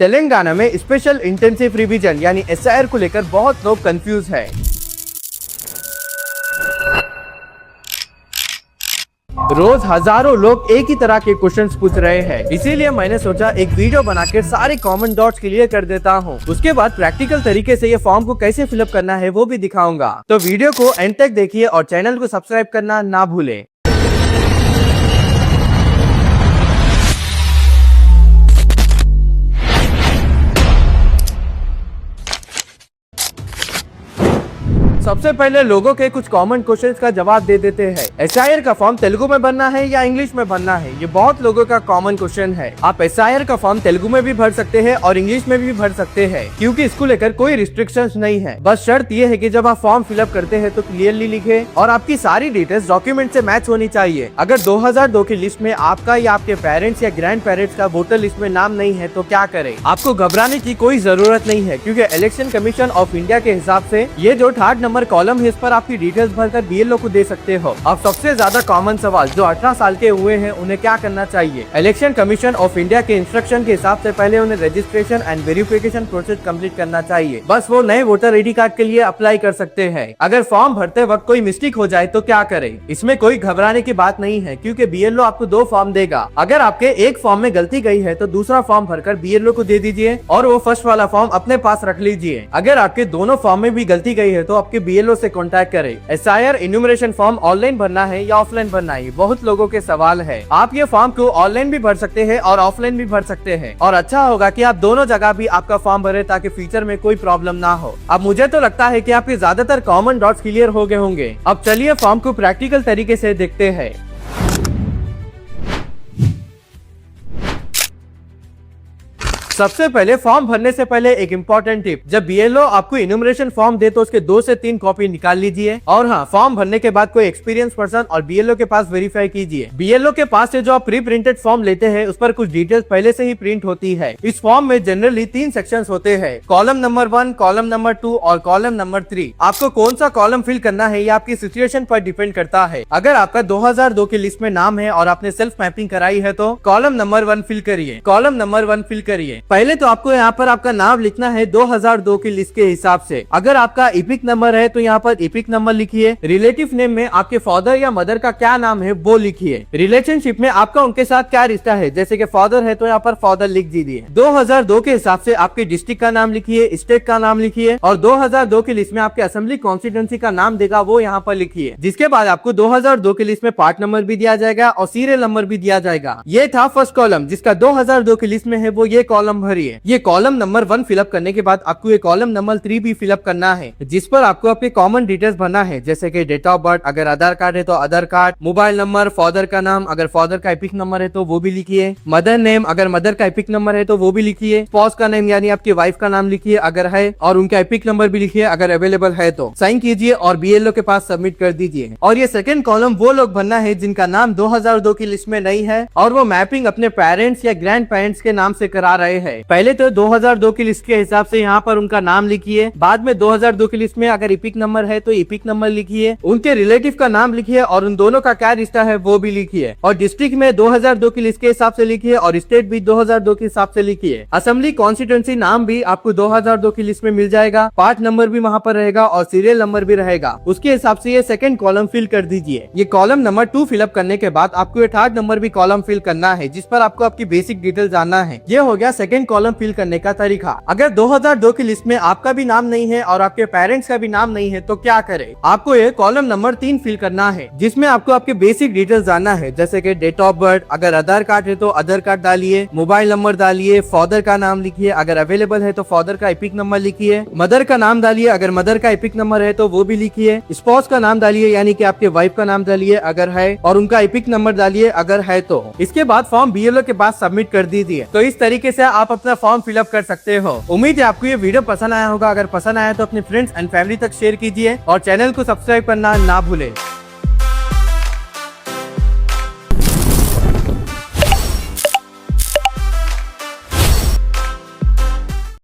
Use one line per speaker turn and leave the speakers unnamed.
तेलंगाना में special intensive revision यानी SIR को लेकर बहुत लोग कंफ्यूज है। रोज हजारों लोग एक ही तरह के क्वेश्चंस पूछ रहे हैं, इसीलिए मैंने सोचा एक वीडियो बनाकर सारे कॉमन डॉट्स क्लियर कर देता हूं। उसके बाद प्रैक्टिकल तरीके से ये फॉर्म को कैसे फिलअप करना है वो भी दिखाऊंगा। तो वीडियो को एंड तक देखिए और चैनल को सब्सक्राइब करना ना भूलें। सबसे पहले लोगों के कुछ कॉमन क्वेश्चंस का जवाब दे देते हैं। SIR का फॉर्म तेलुगु में भरना है या इंग्लिश में भरना है, ये बहुत लोगों का कॉमन क्वेश्चन है। आप SIR का फॉर्म तेलुगु में भी भर सकते हैं और इंग्लिश में भी भर सकते हैं, क्योंकि इसको लेकर कोई रिस्ट्रिक्शंस नहीं है। बस शर्त ये है कि जब आप फॉर्म फिलअप करते हैं तो क्लियरली लिखे और आपकी सारी डिटेल्स डॉक्यूमेंट से मैच होनी चाहिए। अगर 2002 की लिस्ट में आपका या आपके पेरेंट्स या ग्रैंड पेरेंट्स का वोटर लिस्ट में नाम नहीं है तो क्या करें? आपको घबराने की कोई जरूरत नहीं है, क्योंकि इलेक्शन कमीशन ऑफ इंडिया के हिसाब से ये जो 3rd नंबर कॉलम है इस पर आपकी डिटेल्स भरकर BLO को दे सकते हो। अब सबसे ज्यादा कॉमन सवाल, जो 18 साल के हुए हैं उन्हें क्या करना चाहिए? इलेक्शन कमीशन ऑफ इंडिया के इंस्ट्रक्शन के हिसाब से पहले उन्हें registration and verification process complete करना चाहिए। बस वो नए वोटर ID कार्ड के लिए अप्लाई कर सकते हैं। अगर फॉर्म भरते वक्त कोई मिस्टेक हो जाए तो क्या करें? इसमें कोई घबराने की बात नहीं है, क्योंकि BLO आपको 2 फॉर्म देगा। अगर आपके एक फॉर्म में गलती गई है तो दूसरा फॉर्म भरकर BLO को दे दीजिए और वो फर्स्ट वाला फॉर्म अपने पास रख लीजिए। अगर आपके दोनों फॉर्म में भी गलती गई है तो आपके BLO से कॉन्टैक्ट करें। SIR इन्यूमरेशन फॉर्म ऑनलाइन भरना है या ऑफलाइन भरना है, बहुत लोगों के सवाल है। आप ये फॉर्म को ऑनलाइन भी भर सकते हैं और ऑफलाइन भी भर सकते हैं, और अच्छा होगा कि आप दोनों जगह भी आपका फॉर्म भरे ताकि फ्यूचर में कोई प्रॉब्लम ना हो। अब मुझे तो लगता है कि आपके ज्यादातर कॉमन डॉट्स क्लियर हो गए होंगे। अब चलिए फॉर्म को प्रैक्टिकल तरीके से देखते हैं। सबसे पहले फॉर्म भरने से पहले एक इम्पोर्टेंट टिप, जब BLO आपको इन्यूमरेशन फॉर्म दे तो उसके 2 से 3 कॉपी निकाल लीजिए। और हाँ, फॉर्म भरने के बाद कोई एक्सपीरियंस पर्सन और BLO के पास वेरीफाई कीजिए। BLO के पास से जो आप प्री प्रिंटेड फॉर्म लेते हैं उस पर कुछ डिटेल्स पहले से ही प्रिंट होती है। इस फॉर्म में जनरली 3 सेक्शंस होते हैं, कॉलम नंबर 1, कॉलम नंबर 2 और कॉलम नंबर 3। आपको कौन सा कॉलम फिल करना है ये आपकी सिचुएशन पर डिपेंड करता है। अगर आपका 2002 की लिस्ट में नाम है और आपने सेल्फ मैपिंग कराई है तो कॉलम नंबर 1 फिल करिए, कॉलम नंबर 1 फिल करिए। पहले तो आपको यहाँ पर आपका नाम लिखना है 2002 की लिस्ट के हिसाब से। अगर आपका इपिक नंबर है तो यहाँ पर इपिक नंबर लिखिए। रिलेटिव नेम में आपके फादर या मदर का क्या नाम है वो लिखिए। रिलेशनशिप में आपका उनके साथ क्या रिश्ता है, जैसे कि फादर है तो यहाँ पर फादर लिख दीजिए। 2002 के हिसाब से आपके डिस्ट्रिक्ट का नाम लिखिए, स्टेट का नाम लिखिए, और 2002 की लिस्ट में आपके असेंबली कॉन्स्टिट्यूंसी का नाम देगा वो यहाँ पर लिखिए। जिसके बाद आपको 2002 की लिस्ट में पार्ट नंबर भी दिया जाएगा और सीरियल नंबर भी दिया जाएगा। ये था फर्स्ट कॉलम, जिसका 2002 की लिस्ट में है वो ये कॉलम भरिए। ये कॉलम नंबर 1 फिलअप करने के बाद आपको ये कॉलम नंबर 3 भी फिलअप करना है, जिस पर आपको आपके कॉमन डिटेल्स भरना है, जैसे कि डेट ऑफ बर्थ, अगर आधार कार्ड है तो आधार कार्ड, मोबाइल नंबर, फादर का नाम, अगर फादर का एपिक नंबर है तो वो भी लिखिए, मदर नेम, अगर मदर का एपिक नंबर है तो वो भी लिखिए, स्पाउस का नेम यानी आपकी वाइफ का नाम लिखिए अगर है, और उनका एपिक नंबर भी लिखिए अगर अवेलेबल है तो। साइन कीजिए और BLO के पास सबमिट कर दीजिए। और ये सेकंड कॉलम वो लोग भरना है जिनका नाम 2002 की लिस्ट में नहीं है और वो मैपिंग अपने पेरेंट्स या ग्रैंड पेरेंट्स के नाम से करा रहे हैं। पहले तो 2002 की लिस्ट के हिसाब से यहाँ पर उनका नाम लिखिए। बाद में 2002 की लिस्ट में अगर इपिक नंबर है तो इपिक नंबर लिखिए, उनके रिलेटिव का नाम लिखिए और उन दोनों का क्या रिश्ता है वो भी लिखिए। और डिस्ट्रिक्ट में 2002 की लिस्ट के हिसाब से लिखिए और स्टेट भी 2002 के हिसाब से लिखिए। असेंबली कॉन्स्टिट्यूंसी नाम भी आपको 2002 की लिस्ट में मिल जाएगा, पार्ट नंबर भी वहाँ पर रहेगा और सीरियल नंबर भी रहेगा। उसके हिसाब से ये सेकंड कॉलम फिल कर दीजिए। ये कॉलम नंबर 2 फिलअप करने के बाद आपको ये 3rd नंबर भी कॉलम फिल करना है, जिस पर आपको आपकी बेसिक डिटेल जानना है। ये हो गया सेकंड कॉलम फिल करने का तरीका। अगर 2002 की लिस्ट में आपका भी नाम नहीं है और आपके पेरेंट्स का भी नाम नहीं है तो क्या करें? आपको ये कॉलम नंबर 3 फिल करना है, जिसमें आपको आपके बेसिक डिटेल्स जानना है, जैसे कि डेट ऑफ बर्थ, अगर आधार कार्ड है तो आधार कार्ड डालिए, मोबाइल नंबर डालिए, फादर का नाम लिखिए, अगर अवेलेबल है तो फादर का एपिक नंबर लिखिए, मदर का नाम डालिए, अगर मदर का एपिक नंबर है तो वो भी लिखिए, स्पाउस का नाम डालिए यानी कि आपके वाइफ का नाम डालिए अगर है, और उनका एपिक नंबर डालिए अगर है तो। इसके बाद फॉर्म BLO के पास सबमिट कर दीजिए। तो इस तरीके से आप अपना फॉर्म फिलअप कर सकते हो। उम्मीद है आपको ये वीडियो पसंद आया होगा। अगर पसंद आया तो अपने फ्रेंड्स एंड फैमिली तक शेयर कीजिए और चैनल को सब्सक्राइब करना ना भूलें।